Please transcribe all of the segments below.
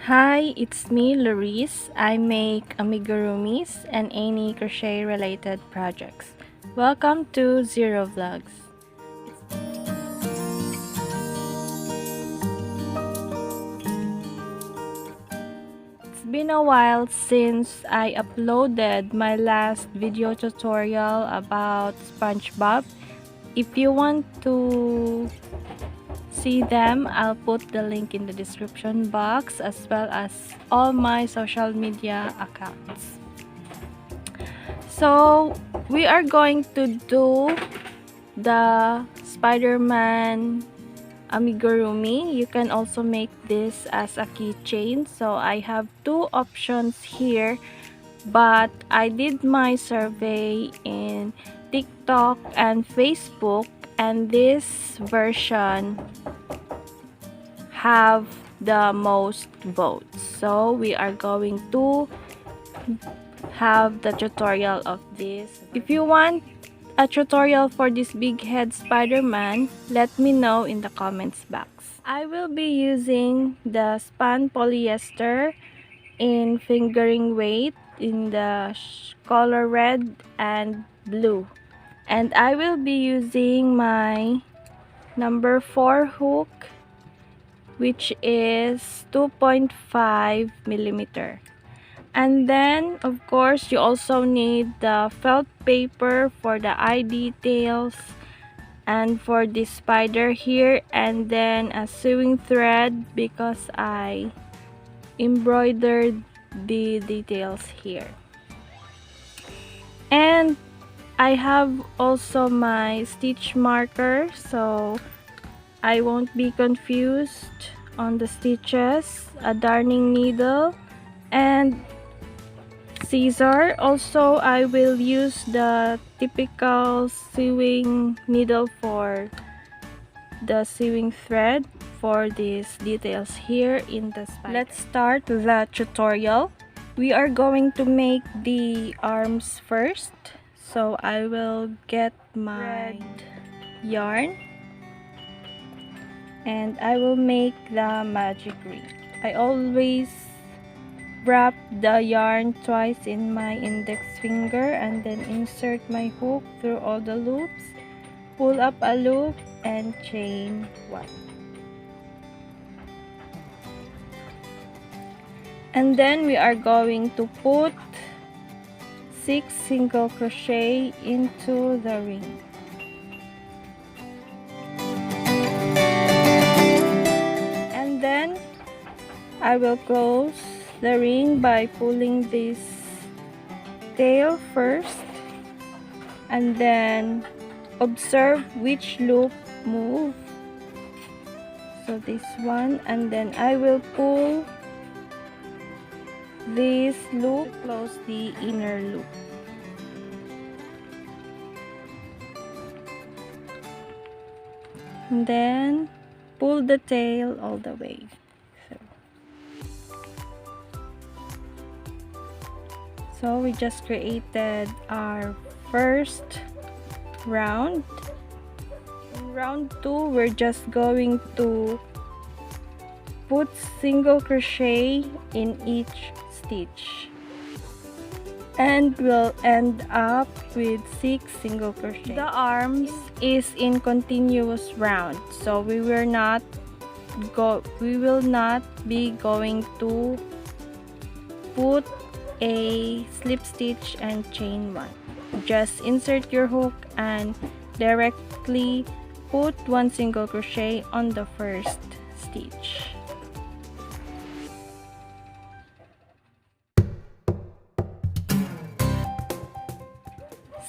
Hi, it's me, Louriz. I make amigurumis and any crochet related projects. Welcome to Ziru Vlogz. It's been a while since I uploaded my last video tutorial about Spongebob. If you want to see them, I'll put the link in the description box as well as all my social media accounts. So we are going to do the Spiderman amigurumi. You can also make this as a keychain. So I have two options here, but I did my survey in TikTok and Facebook, and this version have the most votes. So we are going to have the tutorial of this. If you want a tutorial for this big head Spider-Man, let me know in the comments box. I will be using the span polyester in fingering weight in the color red and blue. And I will be using my number 4 hook, which is 2.5 millimeter. And then of course you also need the felt paper for the eye details and for this spider here, and then a sewing thread because I embroidered the details here. And I have also my stitch marker so I won't be confused on the stitches, a darning needle, and scissor. Also, I will use the typical sewing needle for the sewing thread for these details here in the spider. Let's start the tutorial. We are going to make the arms first. So I will get my red yarn and I will make the magic ring. I always wrap the yarn twice in my index finger and then insert my hook through all the loops, pull up a loop and chain one. And then we are going to put 6 single crochet into the ring. And then I will close the ring by pulling this tail first and then observe which loop move. So this one, and then I will pull this loop to close the inner loop. And then pull the tail all the way. So we just created our first round. In round 2, we're just going to put single crochet in each stitch. And we'll end up with 6 single crochet. The arms is in continuous round, so we will not be going to put a slip stitch and chain one. Just insert your hook and directly put 1 single crochet on the first stitch.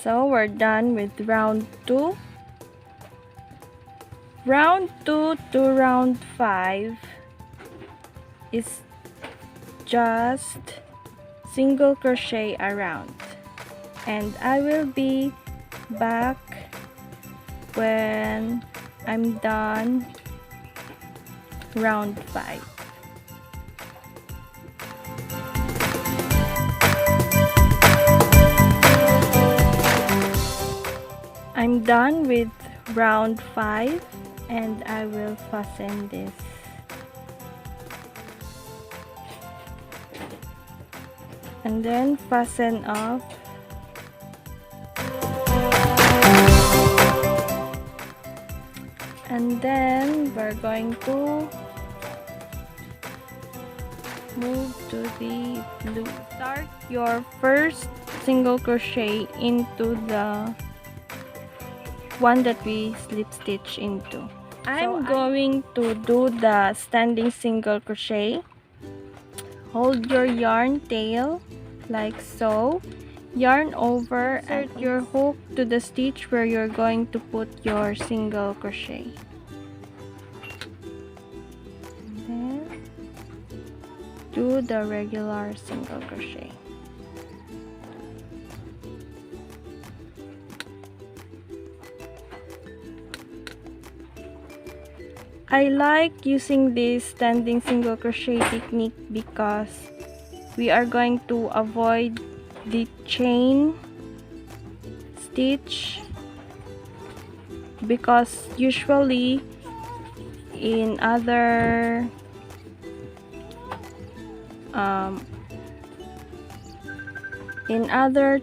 So we're done with round 2. Round 2 to round 5 is just single crochet around, and I will be back when I'm done round 5. I'm done with round 5 and I will fasten this and then fasten off. And then we're going to move to the blue. Start your first single crochet into the one that we slip stitch into. I'm going to do the standing single crochet. Hold your yarn tail like so. Yarn over and insert your hook to the stitch where you're going to put your single crochet. And then do the regular single crochet. I like using this standing single crochet technique because we are going to avoid the chain stitch, because usually in other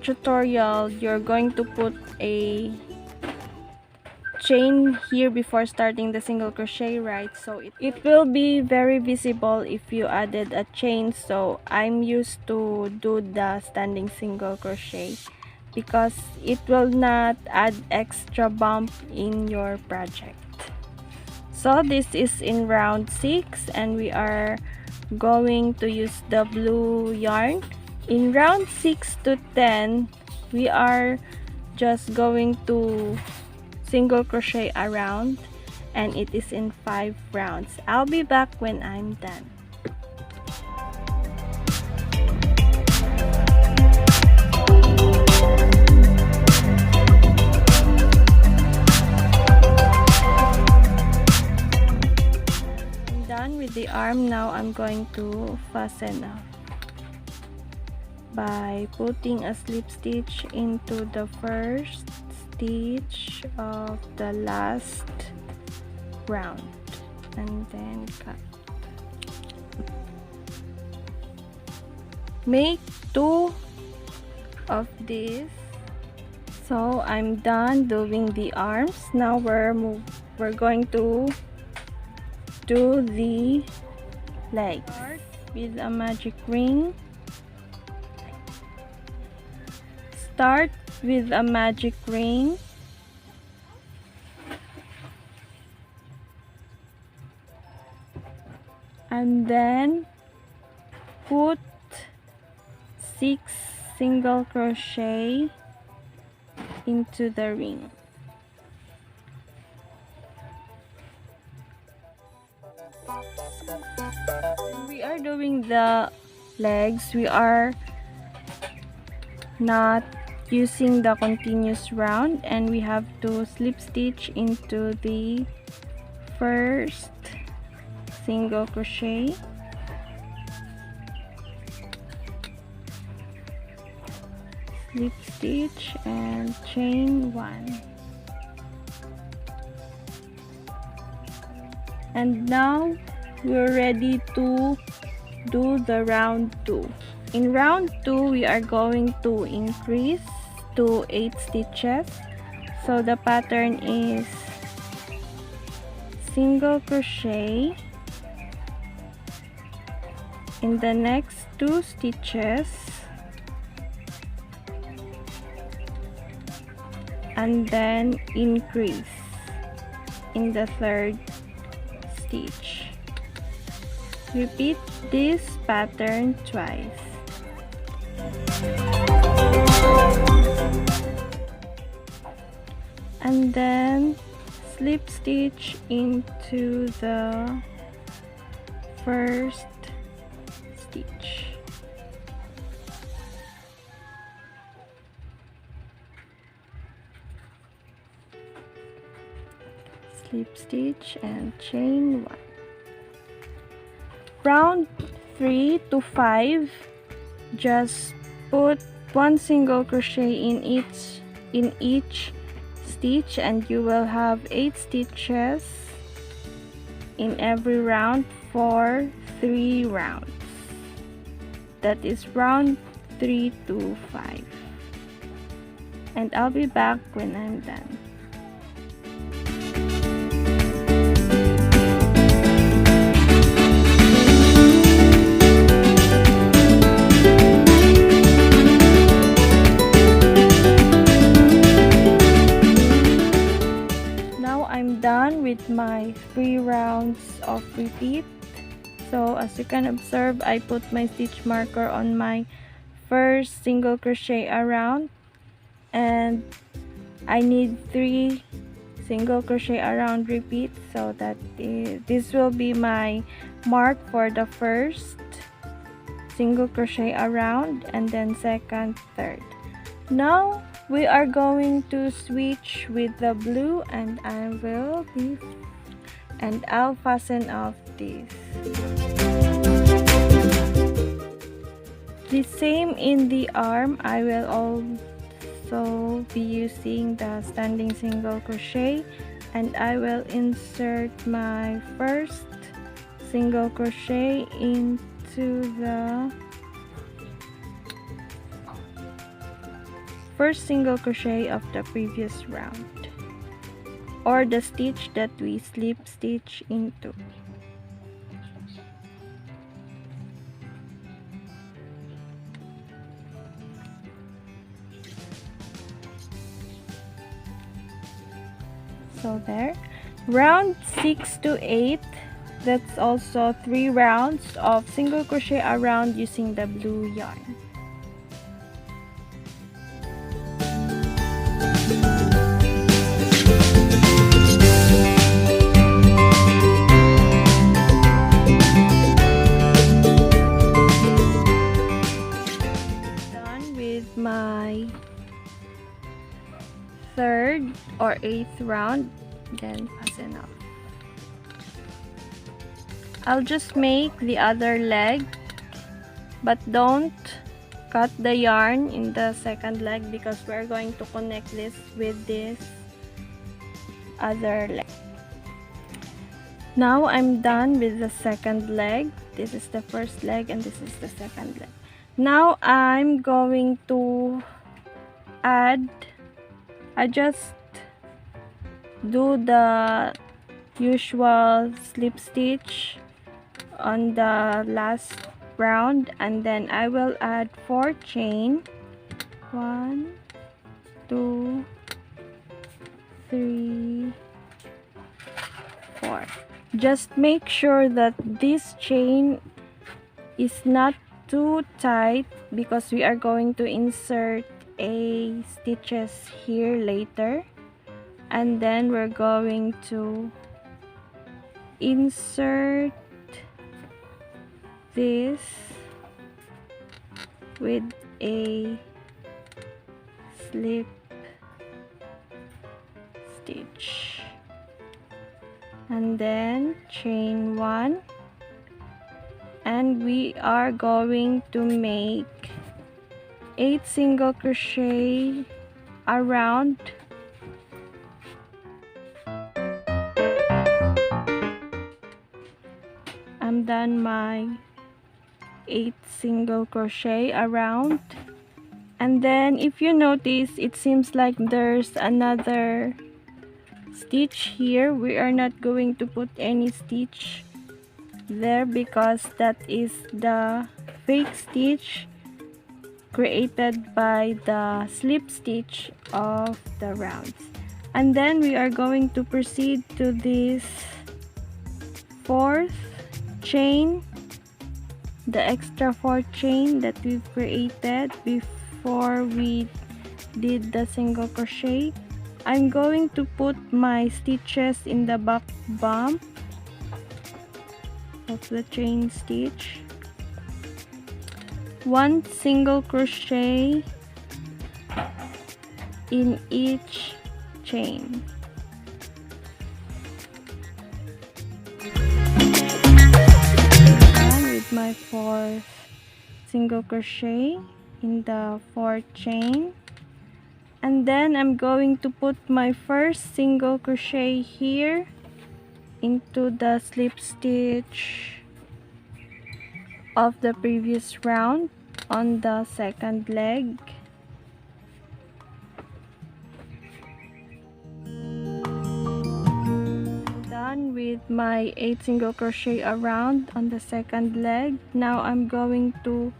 tutorial you're going to put a chain here before starting the single crochet, right? So it will be very visible if you added a chain. So I'm used to do the standing single crochet because it will not add extra bump in your project. So this is in round 6 and we are going to use the blue yarn. In round 6 to 10 we are just going to single crochet around, and it is in 5 rounds. I'll be back when I'm done. I'm done with the arm. Now I'm going to fasten up by putting a slip stitch into the first stitch of the last round and then cut. Make 2 of this. So I'm done doing the arms. Now we're going to do the legs. Start with a magic ring. Start with a magic ring. And then put 6 single crochet into the ring. We are doing the legs. We are not using the continuous round, and we have to slip stitch into the first single crochet, slip stitch and chain 1. And now we're ready to do the round 2. In round 2 we are going to increase to 8 stitches. So the pattern is single crochet in the next 2 stitches and then increase in the 3rd stitch. Repeat this pattern twice. And then slip stitch into the first stitch. Slip stitch and chain 1. Round 3 to 5, just put 1 single crochet in each stitch, and you will have 8 stitches in every round for 3 rounds. That is round 3 to 5. And I'll be back when I'm done. Now I'm done with my 3 rounds of repeat. So as you can observe, I put my stitch marker on my first single crochet around, and I need 3 single crochet around repeat, so that this will be my mark for the first single crochet around, and then second, third. Now we are going to switch with the blue, and I'll fasten off this. The same in the arm. I will also be using the standing single crochet, and I will insert my first single crochet into the first single crochet of the previous round, or the stitch that we slip stitch into. So there, round 6 to 8, that's also 3 rounds of single crochet around using the blue yarn. Done with my third or 8th round, then fasten off. I'll just make the other leg, but don't cut the yarn in the second leg because we're going to connect this with this other leg. Now I'm done with the second leg. This is the first leg and this is the second leg. Now I'm going to add, I just do the usual slip stitch on the last round, and then I will add 4 chain. 1, 2, 3, 4. Just make sure that this chain is not too tight because we are going to insert a stitches here later, and then we're going to insert this with a slip stitch, and then chain 1, and we are going to make 8 single crochet around. I'm done my 8 single crochet around, and then if you notice, it seems like there's another stitch here. We are not going to put any stitch there because that is the fake stitch created by the slip stitch of the rounds. And then we are going to proceed to this 4th chain, the extra 4th chain that we've created before we did the single crochet. I'm going to put my stitches in the back bump of the chain stitch. 1 single crochet in each chain. And with my 4th single crochet in the 4th chain, and then I'm going to put my first single crochet here into the slip stitch of the previous round. on the second leg. Done with my 8 single crochet around on the second leg. Now I'm going to,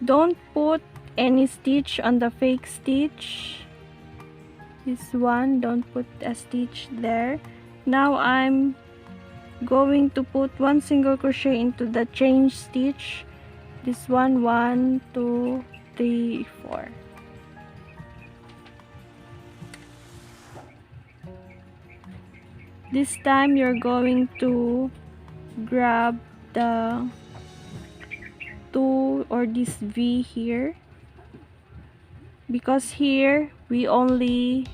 don't put any stitch on the fake stitch. This one, don't put a stitch there. Now I'm going to put 1 single crochet into the chain stitch. This one, 1 2 3 4. This time you're going to grab the 2 or this V here, because here we only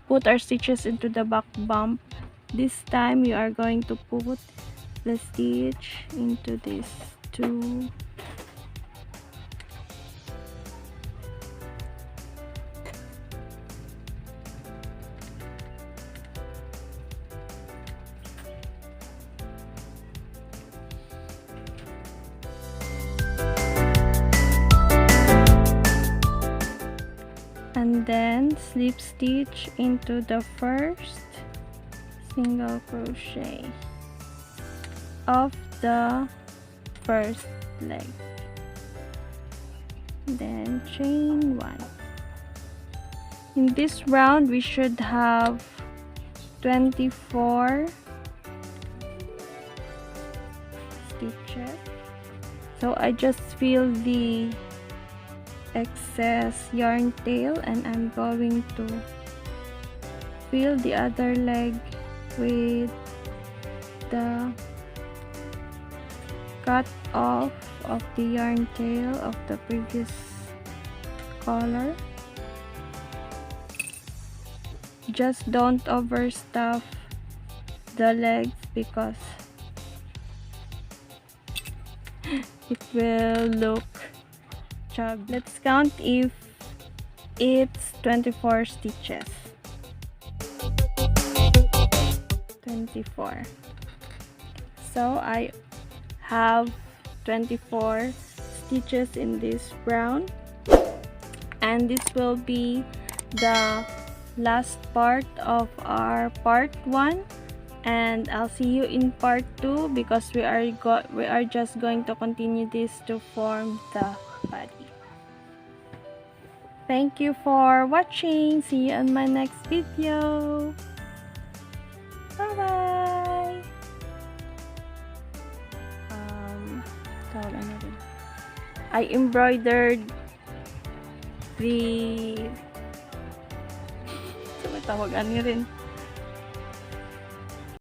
put our stitches into the back bump. This time you are going to put the stitch into this 2. And then slip stitch into the first single crochet of the first leg, then chain 1. In this round we should have 24 stitches, so I just fill the excess yarn tail and I'm going to fill the other leg with the cut off of the yarn tail of the previous color. Just don't overstuff the legs because it will look chubby. Let's count if it's 24 stitches. 24. So I have 24 stitches in this round, and this will be the last part of our part 1, and I'll see you in part 2 because we are just going to continue this to form the body. Thank you for watching. See you on my next video. Bye bye. I embroidered the tawag ano rin